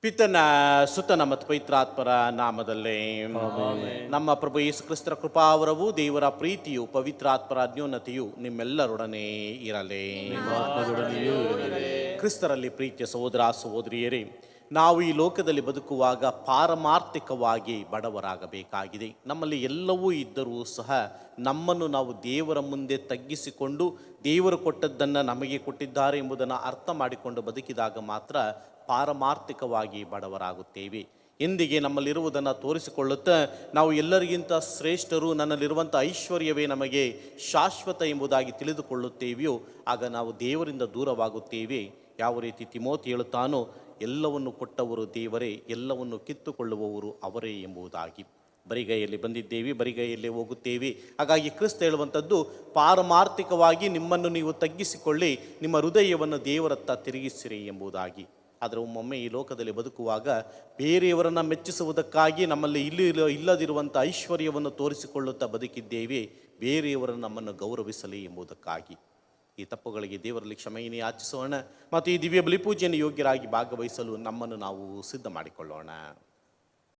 ಪಿತನ ಸುತನ ಮತ್ತು ಪವಿತ್ರಾತ್ಮರ ನಾಮದಲ್ಲೇ ನಮ್ಮ ಪ್ರಭು ಯೇಸು ಕ್ರಿಸ್ತರ ಕೃಪಾವರವು ದೇವರ ಪ್ರೀತಿಯು ಪವಿತ್ರಾತ್ಮರ ಅನ್ಯೋನ್ಯತೆಯು ನಿಮ್ಮೆಲ್ಲರೊಡನೆ ಇರಲಿ. ಕ್ರಿಸ್ತರಲ್ಲಿ ಪ್ರೀತಿಯ ಸಹೋದರ ಸಹೋದರಿಯರೇ, ನಾವು ಈ ಲೋಕದಲ್ಲಿ ಬದುಕುವಾಗ ಪಾರಮಾರ್ಥಿಕವಾಗಿ ಬಡವರಾಗಬೇಕಾಗಿದೆ. ನಮ್ಮಲ್ಲಿ ಎಲ್ಲವೂ ಇದ್ದರೂ ಸಹ ನಮ್ಮನ್ನು ನಾವು ದೇವರ ಮುಂದೆ ತಗ್ಗಿಸಿಕೊಂಡು ದೇವರು ಕೊಟ್ಟದ್ದನ್ನು ನಮಗೆ ಕೊಟ್ಟಿದ್ದಾರೆ ಎಂಬುದನ್ನು ಅರ್ಥ ಮಾಡಿಕೊಂಡು ಬದುಕಿದಾಗ ಮಾತ್ರ ಪಾರಮಾರ್ಥಿಕವಾಗಿ ಬಡವರಾಗುತ್ತೇವೆ. ಎಂದಿಗೆ ನಮ್ಮಲ್ಲಿರುವುದನ್ನು ತೋರಿಸಿಕೊಳ್ಳುತ್ತಾ ನಾವು ಎಲ್ಲರಿಗಿಂತ ಶ್ರೇಷ್ಠರು, ನನ್ನಲ್ಲಿರುವಂಥ ಐಶ್ವರ್ಯವೇ ನಮಗೆ ಶಾಶ್ವತ ಎಂಬುದಾಗಿ ತಿಳಿದುಕೊಳ್ಳುತ್ತೇವೆಯೋ ಆಗ ನಾವು ದೇವರಿಂದ ದೂರವಾಗುತ್ತೇವೆ. ಯಾವ ರೀತಿ ತಿಮೋತಿ ಹೇಳುತ್ತಾನೋ, ಎಲ್ಲವನ್ನು ಕೊಟ್ಟವರು ದೇವರೇ, ಎಲ್ಲವನ್ನು ಕಿತ್ತುಕೊಳ್ಳುವವರು ಅವರೇ ಎಂಬುದಾಗಿ. ಬರಿಗೈಯಲ್ಲಿ ಬಂದಿದ್ದೇವೆ, ಬರಿಗೈಯಲ್ಲೇ ಹೋಗುತ್ತೇವೆ. ಹಾಗಾಗಿ ಕ್ರಿಸ್ತ ಹೇಳುವಂಥದ್ದು, ಪಾರಮಾರ್ಥಿಕವಾಗಿ ನಿಮ್ಮನ್ನು ನೀವು ತಗ್ಗಿಸಿಕೊಳ್ಳಿ, ನಿಮ್ಮ ಹೃದಯವನ್ನು ದೇವರತ್ತ ತಿರುಗಿಸಿರಿ ಎಂಬುದಾಗಿ. ಆದರೆ ಒಮ್ಮೊಮ್ಮೆ ಈ ಲೋಕದಲ್ಲಿ ಬದುಕುವಾಗ ಬೇರೆಯವರನ್ನು ಮೆಚ್ಚಿಸುವುದಕ್ಕಾಗಿ ನಮ್ಮಲ್ಲಿ ಇಲ್ಲದಿರುವಂಥ ಐಶ್ವರ್ಯವನ್ನು ತೋರಿಸಿಕೊಳ್ಳುತ್ತಾ ಬದುಕಿದ್ದೇವೆ, ಬೇರೆಯವರನ್ನು ನಮ್ಮನ್ನು ಗೌರವಿಸಲಿ ಎಂಬುದಕ್ಕಾಗಿ. ಈ ತಪ್ಪುಗಳಿಗೆ ದೇವರಲ್ಲಿ ಕ್ಷಮೆಯನ್ನು ಯಾಚಿಸೋಣ ಮತ್ತು ಈ ದಿವ್ಯ ಬಲಿಪೂಜೆಯನ್ನು ಯೋಗ್ಯರಾಗಿ ಭಾಗವಹಿಸಲು ನಮ್ಮನ್ನು ನಾವು ಸಿದ್ಧ ಮಾಡಿಕೊಳ್ಳೋಣ.